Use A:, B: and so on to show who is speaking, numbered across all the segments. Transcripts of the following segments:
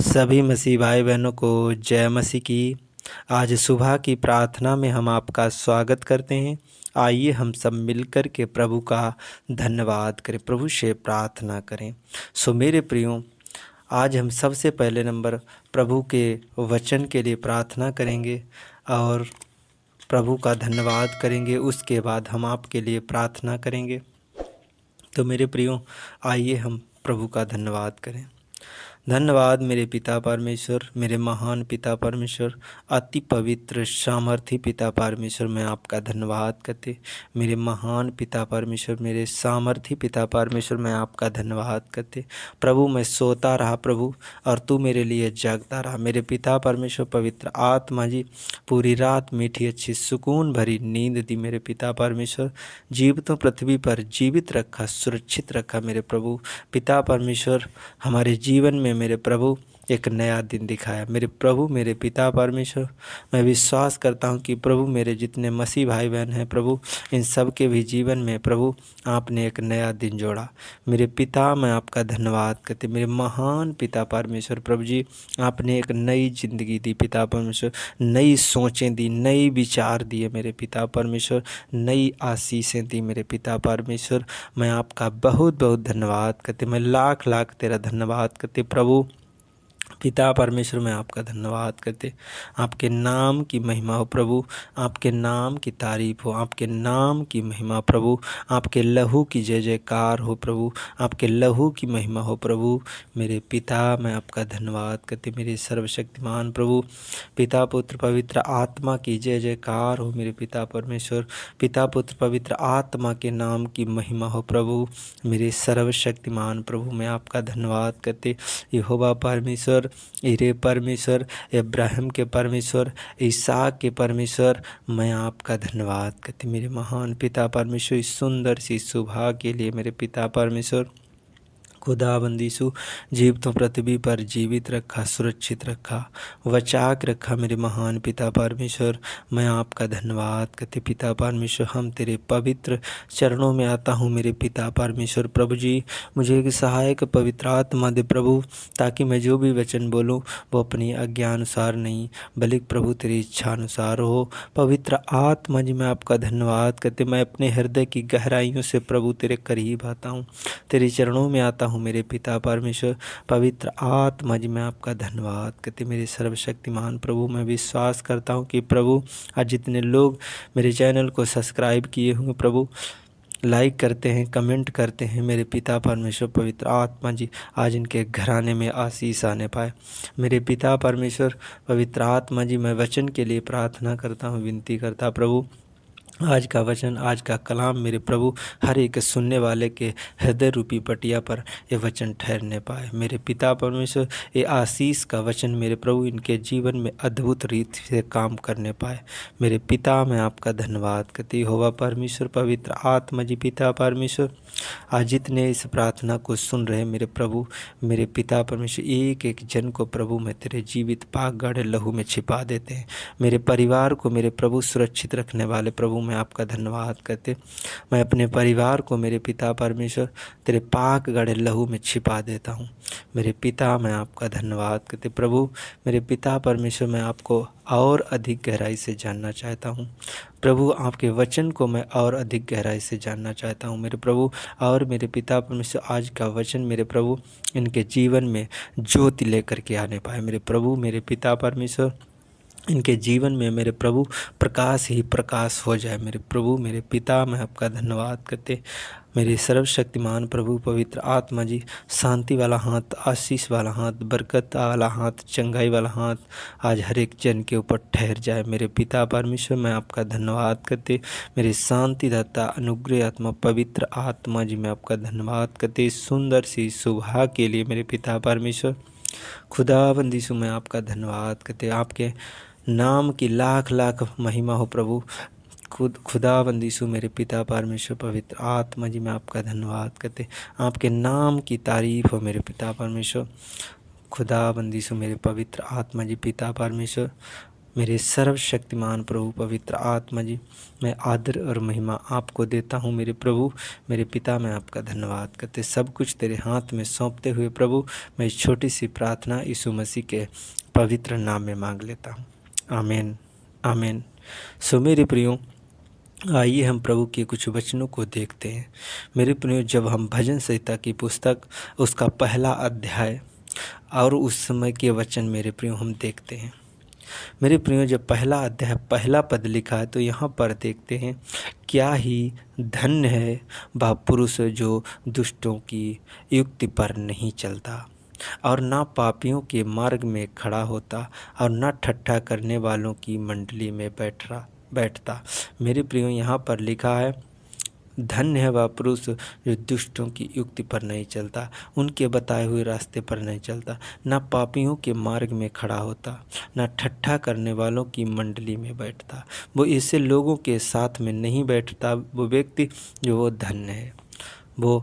A: सभी मसीह भाई बहनों को जय मसीह की। आज सुबह की प्रार्थना में हम आपका स्वागत करते हैं। आइए हम सब मिलकर के प्रभु का धन्यवाद करें, प्रभु से प्रार्थना करें। सो मेरे प्रियो, आज हम सबसे पहले नंबर प्रभु के वचन के लिए प्रार्थना करेंगे और प्रभु का धन्यवाद करेंगे। उसके बाद हम आपके लिए प्रार्थना करेंगे। तो मेरे प्रियो, आइए हम प्रभु का धन्यवाद करें। धन्यवाद मेरे पिता परमेश्वर, मेरे महान पिता परमेश्वर, अति पवित्र सामर्थी पिता परमेश्वर, मैं आपका धन्यवाद करते। मेरे महान पिता परमेश्वर, मेरे सामर्थी पिता परमेश्वर, मैं आपका धन्यवाद करते। प्रभु मैं सोता रहा प्रभु, और तू मेरे लिए जागता रहा। मेरे पिता परमेश्वर, पवित्र आत्मा जी, पूरी रात मीठी अच्छी सुकून भरी नींद दी मेरे पिता परमेश्वर। जीवितों पृथ्वी पर जीवित रखा, सुरक्षित रखा मेरे प्रभु पिता परमेश्वर। हमारे जीवन में मेरे प्रभु एक नया दिन दिखाया मेरे प्रभु मेरे पिता परमेश्वर। मैं विश्वास करता हूँ कि प्रभु मेरे जितने मसीह भाई बहन हैं प्रभु, इन सब के भी जीवन में प्रभु आपने एक नया दिन जोड़ा। मेरे पिता, मैं आपका धन्यवाद करते। मेरे महान पिता परमेश्वर प्रभु जी, आपने एक नई जिंदगी दी पिता परमेश्वर, नई सोचें दी, नई विचार दिए मेरे पिता परमेश्वर, नई आशीषें दी मेरे पिता परमेश्वर। मैं आपका बहुत बहुत धन्यवाद करते, मैं लाख लाख तेरा धन्यवाद करते प्रभु पिता परमेश्वर। मैं आपका धन्यवाद करते। आपके नाम की महिमा हो प्रभु, आपके नाम की तारीफ हो, आपके नाम की महिमा प्रभु, आपके लहू की जय जयकार हो प्रभु, आपके लहू की महिमा हो प्रभु। मेरे पिता, मैं आपका धन्यवाद करते। मेरे सर्वशक्तिमान प्रभु पिता पुत्र पवित्र आत्मा की जय जयकार हो मेरे पिता परमेश्वर। पिता पुत्र पवित्र आत्मा के नाम की महिमा हो प्रभु। मेरे सर्वशक्तिमान प्रभु, मैं आपका धन्यवाद करते। यहोवा परमेश्वर, इरे परमेश्वर, इब्राहिम के परमेश्वर, इसहाक के परमेश्वर, मैं आपका धन्यवाद करते। मेरे महान पिता परमेश्वर, इस सुंदर सी सुबह के लिए मेरे पिता परमेश्वर, खुदाबंदीसु जीवितों पृथ्वी पर जीवित रखा, सुरक्षित रखा, बचाक रखा मेरे महान पिता परमेश्वर। मैं आपका धन्यवाद करते पिता परमेश्वर। हम तेरे पवित्र चरणों में आता हूँ मेरे पिता परमेश्वर प्रभु जी। मुझे एक सहायक पवित्र आत्मा दे प्रभु, ताकि मैं जो भी वचन बोलूँ वो अपनी आज्ञानुसार नहीं बल्कि प्रभु तेरी इच्छा अनुसार हो। पवित्र आत्मा जी, मैं आपका धन्यवाद करते। मैं अपने हृदय की गहराइयों से प्रभु तेरे करीब आता हूँ, तेरे चरणों में आता हूँ मेरे पिता परमेश्वर। पवित्र आत्मा जी, मैं आपका धन्यवाद करते। मेरे सर्वशक्तिमान प्रभु, मैं विश्वास करता हूँ कि प्रभु आज जितने लोग मेरे चैनल को सब्सक्राइब किए होंगे प्रभु, लाइक करते हैं, कमेंट करते हैं, मेरे पिता परमेश्वर पवित्र आत्मा जी आज इनके घराने में आशीष आने पाए। मेरे पिता परमेश्वर पवित्र आत्मा जी, मैं वचन के लिए प्रार्थना करता हूँ, विनती करता प्रभु, आज का वचन, आज का कलाम मेरे प्रभु हर एक सुनने वाले के हृदय रूपी पटिया पर ये वचन ठहरने पाए। मेरे पिता परमेश्वर, ये आशीष का वचन मेरे प्रभु इनके जीवन में अद्भुत रीति से काम करने पाए। मेरे पिता, मैं आपका धन्यवाद करती। होवा परमेश्वर पवित्र आत्मा जी पिता परमेश्वर, आज जितने इस प्रार्थना को सुन रहे मेरे प्रभु मेरे पिता परमेश्वर, एक एक जन को प्रभु मैं तेरे जीवित पाक गढ़े लहू में छिपा देते हैं। मेरे परिवार को मेरे प्रभु सुरक्षित रखने वाले प्रभु, मैं आपका धन्यवाद करते। मैं अपने परिवार को मेरे पिता परमेश्वर तेरे पाक गढ़े लहू में छिपा देता हूँ। मेरे पिता, मैं आपका धन्यवाद करते प्रभु। मेरे पिता परमेश्वर, मैं आपको और अधिक गहराई से जानना चाहता हूँ प्रभु। आपके वचन को मैं और अधिक गहराई से जानना चाहता हूँ मेरे प्रभु। और मेरे पिता परमेश्वर, आज का वचन मेरे प्रभु इनके जीवन में ज्योति लेकर के आने पाए मेरे प्रभु। मेरे पिता परमेश्वर, इनके जीवन में मेरे प्रभु प्रकाश ही प्रकाश हो जाए मेरे प्रभु। मेरे पिता, मैं आपका धन्यवाद करते। मेरे सर्वशक्तिमान प्रभु पवित्र आत्मा जी, शांति वाला हाथ, आशीष वाला हाथ, बरकत वाला हाथ, चंगाई वाला हाथ आज हर एक जन के ऊपर ठहर जाए मेरे पिता परमेश्वर। मैं आपका धन्यवाद करते। मेरे शांतिदाता अनुग्रह आत्मा पवित्र आत्मा जी, मैं आपका धन्यवाद करते इस सुंदर सी सुबह के लिए मेरे पिता परमेश्वर। खुदाबंदीसु, मैं आपका धन्यवाद करते। आपके नाम की लाख लाख महिमा हो प्रभु। खुदाबंदीसु मेरे पिता परमेश्वर पवित्र आत्मा जी, मैं आपका धन्यवाद करते। आपके नाम की तारीफ हो मेरे पिता परमेश्वर। खुदाबंदीसु मेरे पवित्र आत्मा जी पिता परमेश्वर। मेरे सर्वशक्तिमान प्रभु पवित्र आत्मा जी, मैं आदर और महिमा आपको देता हूँ मेरे प्रभु, मेरे पिता। मैं आपका धन्यवाद करते सब कुछ तेरे हाथ में सौंपते हुए प्रभु, मैं इस छोटी सी प्रार्थना यीशु मसीह के पवित्र नाम में मांग लेता हूँ। आमीन, आमीन। सो मेरे प्रियो, आइए हम प्रभु के कुछ वचनों को देखते हैं। मेरे प्रियो, जब हम भजन संहिता की पुस्तक उसका पहला अध्याय और उस समय के वचन मेरे प्रियो हम देखते हैं। मेरे प्रियो, जब पहला अध्याय पहला पद लिखा है तो यहाँ पर देखते हैं, क्या ही धन्य है वह पुरुष जो दुष्टों की युक्ति पर नहीं चलता और ना पापियों के मार्ग में खड़ा होता और ना ठट्ठा करने वालों की मंडली में बैठता। मेरे प्रियो, यहाँ पर लिखा है, धन्य है वह पुरुष जो दुष्टों की युक्ति पर नहीं चलता, उनके बताए हुए रास्ते पर नहीं चलता, ना पापियों के मार्ग में खड़ा होता, ना ठट्ठा करने वालों की मंडली में बैठता। वो ऐसे लोगों के साथ में नहीं बैठता। वो व्यक्ति जो वो धन्य है, वो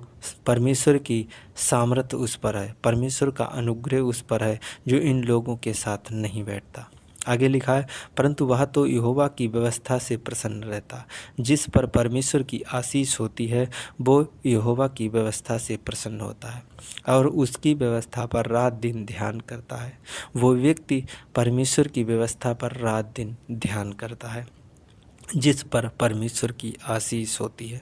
A: परमेश्वर की सामर्थ्य उस पर है, परमेश्वर का अनुग्रह उस पर है जो इन लोगों के साथ नहीं बैठता। आगे लिखा है, परंतु वह तो यहोवा की व्यवस्था से प्रसन्न रहता। जिस पर परमेश्वर की आशीष होती है वो यहोवा की व्यवस्था से प्रसन्न होता है और उसकी व्यवस्था पर रात दिन ध्यान करता है। वो व्यक्ति परमेश्वर की व्यवस्था पर रात दिन ध्यान करता है जिस पर परमेश्वर की आशीष होती है।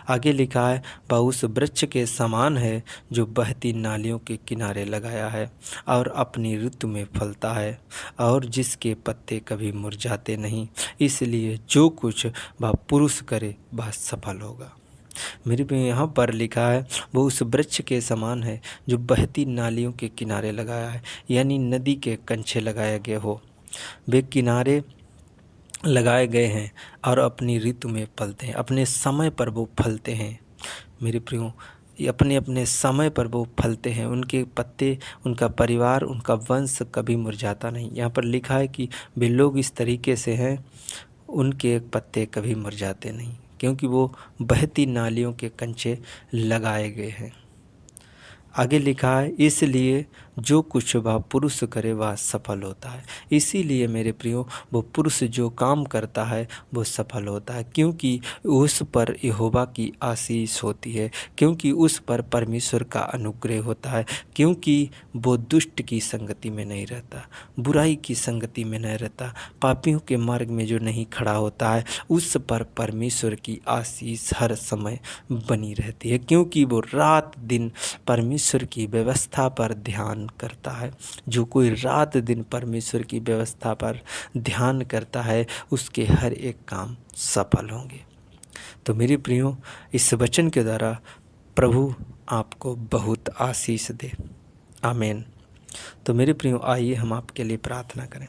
A: आगे लिखा है, वह उस वृक्ष के समान है जो बहती नालियों के किनारे लगाया है और अपनी ऋतु में फलता है और जिसके पत्ते कभी मुरझाते नहीं, इसलिए जो कुछ वह पुरुष करे वह सफल होगा। मेरे पे यहाँ पर लिखा है, वो उस वृक्ष के समान है जो बहती नालियों के किनारे लगाया है, यानी नदी के कंछे लगाया गया हो। वे किनारे लगाए गए हैं और अपनी ऋतु में फलते हैं, अपने समय पर वो फलते हैं। मेरे प्रियो, अपने अपने समय पर वो फलते हैं। उनके पत्ते, उनका परिवार, उनका वंश कभी मुरझाता नहीं। यहाँ पर लिखा है कि वे लोग इस तरीके से हैं, उनके पत्ते कभी मुरझाते नहीं, क्योंकि वो बहती नालियों के कंचे लगाए गए हैं। आगे लिखा है, इसलिए जो कुछ वह पुरुष करे वह सफल होता है। इसीलिए मेरे प्रियो, वो पुरुष जो काम करता है वो सफल होता है, क्योंकि उस पर यहोवा की आशीष होती है, क्योंकि उस पर परमेश्वर का अनुग्रह होता है, क्योंकि वो दुष्ट की संगति में नहीं रहता, बुराई की संगति में नहीं रहता, पापियों के मार्ग में जो नहीं खड़ा होता है, उस पर परमेश्वर की आशीष हर समय बनी रहती है, क्योंकि वो रात दिन परमेश्वर की व्यवस्था पर ध्यान करता है। जो कोई रात दिन परमेश्वर की व्यवस्था पर ध्यान करता है उसके हर एक काम सफल होंगे। तो मेरे प्रियो, इस वचन के द्वारा प्रभु आपको बहुत आशीष दे। आमीन। तो मेरे प्रियो, आइए हम आपके लिए प्रार्थना करें।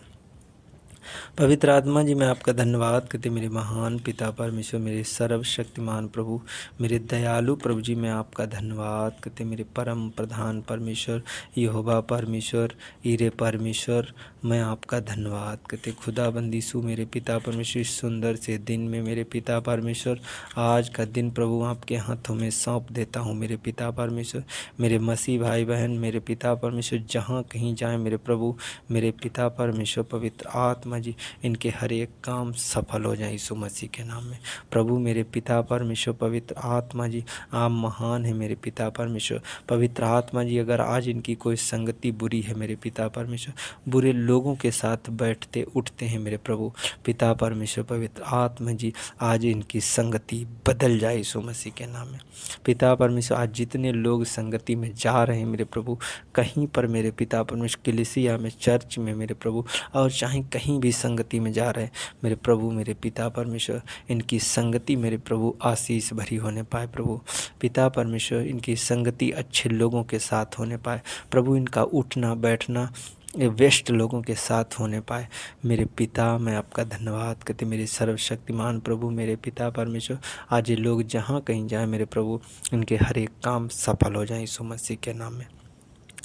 A: पवित्र आत्मा जी, मैं आपका धन्यवाद करते मेरे महान पिता परमेश्वर, मेरे सर्वशक्तिमान प्रभु, मेरे दयालु प्रभु जी, मैं आपका धन्यवाद करते मेरे परम प्रधान परमेश्वर, यहोवा परमेश्वर, ईरे परमेश्वर, मैं आपका धन्यवाद करते खुदाबंदी सु मेरे पिता परमेश्वर। इस सुंदर से दिन में मेरे पिता परमेश्वर, आज का दिन प्रभु आपके हाथों में सौंप देता हूँ मेरे पिता परमेश्वर। मेरे मसीह भाई बहन मेरे पिता परमेश्वर जहाँ कहीं जाएँ मेरे प्रभु, मेरे पिता परमेश्वर पवित्र आत्मा जी, इनके हर एक काम सफल हो जाए यीशु मसीह के नाम में। प्रभु मेरे पिता परमेश्वर पवित्र आत्मा जी, आप महान है मेरे पिता परमेश्वर पवित्र आत्मा जी। अगर आज इनकी कोई संगति बुरी है मेरे पिता परमेश्वर, बुरे लोगों के साथ बैठते उठते हैं मेरे प्रभु पिता परमेश्वर पवित्र आत्मा जी, आज इनकी संगति बदल जाए यीशु मसीह के नाम में। पिता परमेश्वर, आज जितने लोग संगति में जा रहे हैं मेरे प्रभु, कहीं पर मेरे पिता परमेश्वर कलीसिया में, चर्च में मेरे प्रभु, और चाहे कहीं भी संगति में जा रहे हैं मेरे प्रभु, मेरे पिता परमेश्वर, इनकी संगति मेरे प्रभु आशीष भरी होने पाए प्रभु पिता परमेश्वर। इनकी संगति अच्छे लोगों के साथ होने पाए प्रभु, इनका उठना बैठना वेस्ट लोगों के साथ होने पाए मेरे पिता। मैं आपका धन्यवाद करते मेरे सर्वशक्तिमान प्रभु, मेरे पिता परमेश्वर। आज ये लोग जहाँ कहीं जाए मेरे प्रभु, इनके हर एक काम सफल हो जाए यीशु मसीह के नाम में।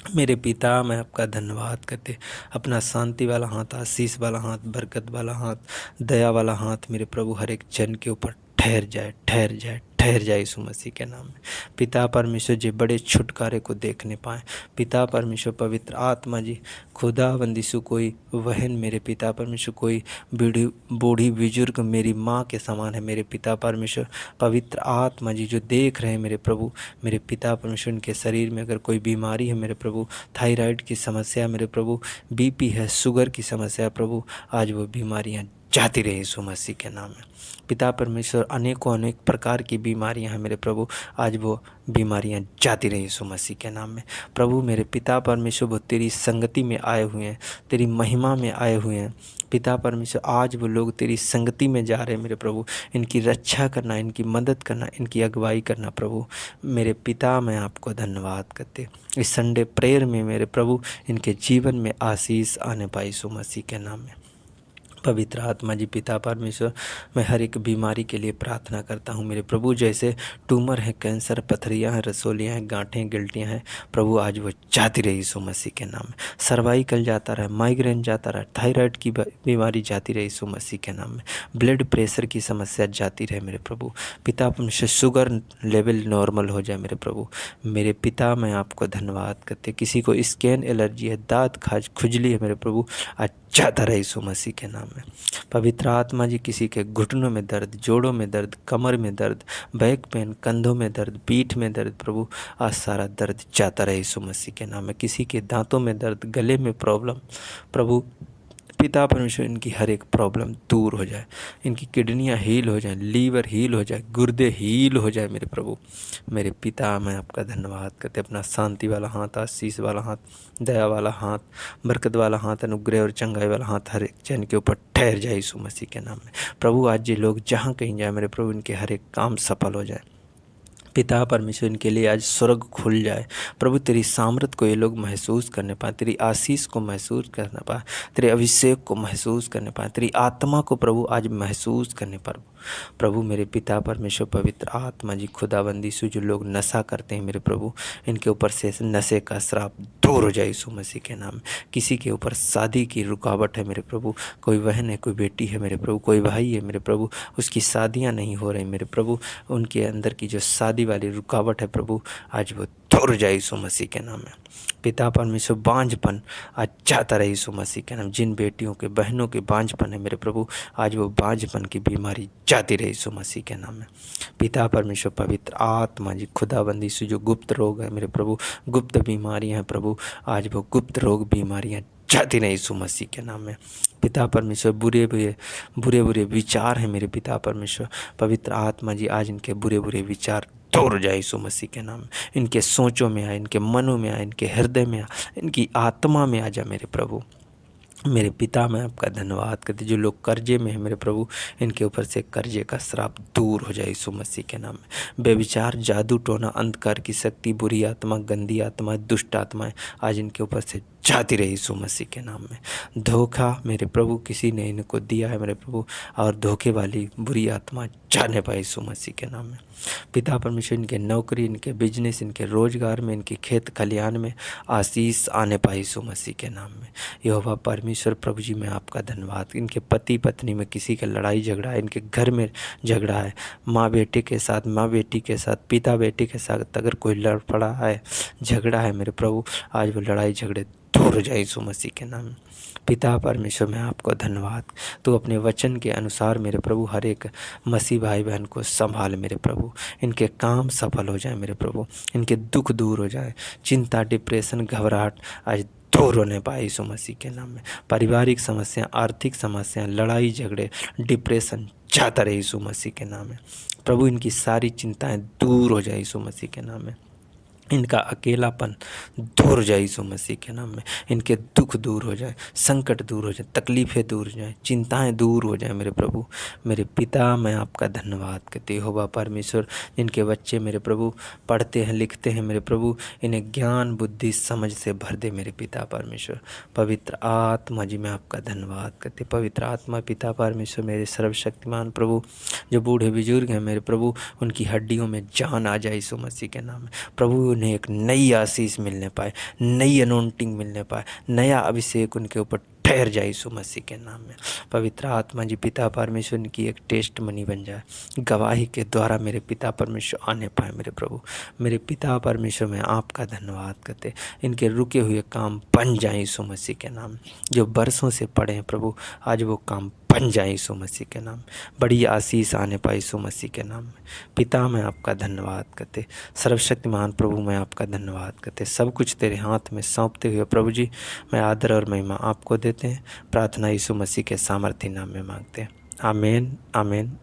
A: मेरे पिता, मैं आपका धन्यवाद करते अपना शांति वाला हाथ, आशीष वाला हाथ, बरकत वाला हाथ, दया वाला हाथ मेरे प्रभु हर एक जन के ऊपर ठहर जाए, ठहर जाए, ठहर जाए यीशु मसीह के नाम में। पिता परमेश्वर जी बड़े छुटकारे को देखने पाए। पिता परमेश्वर पवित्र आत्मा जी खुदावंद यीशु कोई बहन मेरे पिता परमेश्वर कोई बूढ़ी बुजुर्ग मेरी माँ के समान है मेरे पिता परमेश्वर पवित्र आत्मा जी जो देख रहे हैं मेरे प्रभु मेरे पिता परमेश्वर उनके शरीर में अगर कोई बीमारी है मेरे प्रभु थायराइड की समस्या मेरे प्रभु बीपी है शुगर की समस्या प्रभु आज वो बीमारियाँ जाती रहे यीशु मसीह के नाम में। पिता परमेश्वर अनेकों अनेक प्रकार की बीमारियां हैं मेरे प्रभु आज वो बीमारियां जाती रही यीशु मसीह के नाम में। प्रभु मेरे पिता परमेश्वर वो तेरी संगति में आए हुए हैं तेरी महिमा में आए हुए हैं पिता परमेश्वर आज वो लोग तेरी संगति में जा रहे हैं मेरे प्रभु इनकी रक्षा करना इनकी मदद करना इनकी अगुवाई करना प्रभु मेरे पिता मैं आपको धन्यवाद करते इस संडे प्रेयर में मेरे प्रभु इनके जीवन में आशीष आने पाई यीशु मसीह के नाम में। पवित्र आत्मा जी पिता परमेश्वर मैं हर एक बीमारी के लिए प्रार्थना करता हूँ मेरे प्रभु जैसे ट्यूमर है कैंसर पथरियाँ हैं रसोलियाँ हैं गांठें गिल्टियाँ हैं प्रभु आज वो जाती रही यीशु मसीह के नाम में। सर्वाइकल जाता रहे माइग्रेन जाता रहे थायराइड की बीमारी जाती रही यीशु मसीह के नाम में। ब्लड प्रेशर की समस्या जाती रहे मेरे प्रभु पिता परमेश्वर शुगर लेवल नॉर्मल हो जाए मेरे प्रभु मेरे पिता मैं आपको धन्यवाद करते किसी को स्किन एलर्जी है दांत खुजली है मेरे प्रभु आज जाता रहे यीशु मसीह के नाम में। पवित्र आत्मा जी किसी के घुटनों में दर्द जोड़ों में दर्द कमर में दर्द बैक पेन कंधों में दर्द पीठ में दर्द प्रभु आज सारा दर्द जाता रहे यीशु मसीह के नाम में। किसी के दांतों में दर्द गले में प्रॉब्लम प्रभु पिता परमेश्वर इनकी हर एक प्रॉब्लम दूर हो जाए इनकी किडनियां हील हो जाए लीवर हील हो जाए गुर्दे हील हो जाए मेरे प्रभु मेरे पिता मैं आपका धन्यवाद करते अपना शांति वाला हाथ आशीष वाला हाथ दया वाला हाथ बरकत वाला हाथ अनुग्रह और चंगाई वाला हाथ हर एक जन के ऊपर ठहर जाए यीशु मसीह के नाम में। प्रभु आज ये लोग जहाँ कहीं जाए मेरे प्रभु इनके हर एक काम सफल हो जाए पिता परमेश्वर इनके लिए आज स्वर्ग खुल जाए प्रभु तेरी सामर्थ को ये लोग महसूस करने पाए तेरी आशीष को महसूस करने पाए तेरे अभिषेक को महसूस करने पाए तेरी आत्मा को प्रभु आज महसूस करने पर प्रभु मेरे पिता परमेश्वर पवित्र आत्मा जी खुदाबंदी से जो लोग नशा करते हैं मेरे प्रभु इनके ऊपर से नशे का श्राप दूर हो जाए यीशु मसीह के नाम में। किसी के ऊपर शादी की रुकावट है मेरे प्रभु कोई बहन है कोई बेटी है मेरे प्रभु कोई भाई है मेरे प्रभु उसकी शादियां नहीं हो रही मेरे प्रभु उनके अंदर की जो शादी वाली रुकावट है प्रभु आज वो दूर हो जाए यीशु मसीह के नाम में। पिता परमेश्वर बांझपन आज जाता रहे यीशु मसीह के नाम जिन बेटियों के बहनों के बांझपन है मेरे प्रभु आज वो बांझपन की बीमारी जाती रहे यीशु मसीह के नाम में। पिता परमेश्वर पवित्र आत्मा जी खुदाबंदी से जो गुप्त रोग है मेरे प्रभु गुप्त बीमारियां हैं प्रभु आज वो गुप्त रोग बीमारियां जाती रहे यीशु मसीह के नाम में। पिता परमेश्वर बुरे विचार हैं मेरे पिता परमेश्वर पवित्र आत्मा जी आज इनके बुरे विचार दूर हो जाए यीशु मसीह के नाम में। इनके सोचों में आए इनके मनों में आए इनके हृदय में आए इनकी आत्मा में आ जा मेरे प्रभु मेरे पिता मैं आपका धन्यवाद करते जो लोग कर्जे में हैं मेरे प्रभु इनके ऊपर से कर्जे का श्राप दूर हो जाए यीशु मसीह के नाम में। बेविचार जादू टोना अंधकार की शक्ति बुरी आत्मा गंदी आत्मा दुष्ट आत्माएं आज इनके ऊपर से जाती रही यीशु मसीह के नाम में। धोखा मेरे प्रभु किसी ने इनको दिया है मेरे प्रभु और धोखे वाली बुरी आत्मा जाने पाए यीशु मसीह के नाम में। पिता परमेश्वर इनके नौकरी इनके बिजनेस इनके रोजगार में इनके खेत खलिहान में आशीष आने पाए यीशु मसीह के नाम में। यहोवा परमेश्वर प्रभु जी मैं आपका धन्यवाद इनके पति पत्नी में किसी का लड़ाई झगड़ा है इनके घर में झगड़ा है माँ बेटे के साथ माँ बेटी के साथ पिता बेटे के साथ अगर कोई लड़ पड़ा है झगड़ा है मेरे प्रभु आज वो लड़ाई झगड़े दूर हो जाए यीशु मसीह के नाम में। पिता परमेश्वर मैं आपको धन्यवाद तो अपने वचन के अनुसार मेरे प्रभु हर एक मसीह भाई बहन को संभाल मेरे प्रभु इनके काम सफल हो जाए मेरे प्रभु इनके दुख दूर हो जाए चिंता डिप्रेशन घबराहट आज दूर होने पाए यीशु मसीह के नाम में। पारिवारिक समस्या आर्थिक समस्या लड़ाई झगड़े डिप्रेशन जाता रहे यीशु मसीह के नाम में। प्रभु इनकी सारी चिंताएं दूर हो जाए यीशु मसीह के नाम में। इनका अकेलापन दूर हो जाए यीशु मसीह के नाम में। इनके दुख दूर हो जाए संकट दूर हो जाए तकलीफ़ें दूर हो जाए चिंताएं दूर हो जाए मेरे प्रभु मेरे पिता मैं आपका धन्यवाद करते यहोवा परमेश्वर जिनके बच्चे मेरे प्रभु पढ़ते हैं लिखते हैं मेरे प्रभु इन्हें ज्ञान बुद्धि समझ से भर दे मेरे पिता परमेश्वर। पवित्र आत्मा जी मैं आपका धन्यवाद करते पवित्र आत्मा पिता परमेश्वर मेरे सर्वशक्तिमान प्रभु जो बूढ़े बुजुर्ग हैं मेरे प्रभु उनकी हड्डियों में जान आ जाए यीशु मसीह के नाम में। प्रभु उन्हें एक नई आशीष मिलने पाए नई अनोइंटिंग मिलने पाए नया अभिषेक उनके ऊपर ठहर जाए यीशु मसीह के नाम में। पवित्र आत्मा जी पिता परमेश्वर की एक टेस्ट मनी बन जाए, गवाही के द्वारा मेरे पिता परमेश्वर आने पाए। मेरे प्रभु मेरे पिता परमेश्वर में आपका धन्यवाद करते, इनके रुके हुए काम बन जाए यीशु मसीह के नाम। जो बरसों से पड़े हैं प्रभु, आज वो काम बन जाए यीशु मसीह के नाम। बड़ी आशीष आने पाए यीशु मसीह के नाम में। पिता मैं आपका धन्यवाद करते, सर्वशक्तिमान प्रभु मैं आपका धन्यवाद करते, सब कुछ तेरे हाथ में सौंपते हुए प्रभु जी मैं आदर और महिमा आपको देते हैं। प्रार्थना यीशु मसीह के सामर्थी नाम में मांगते हैं। आमीन आमीन।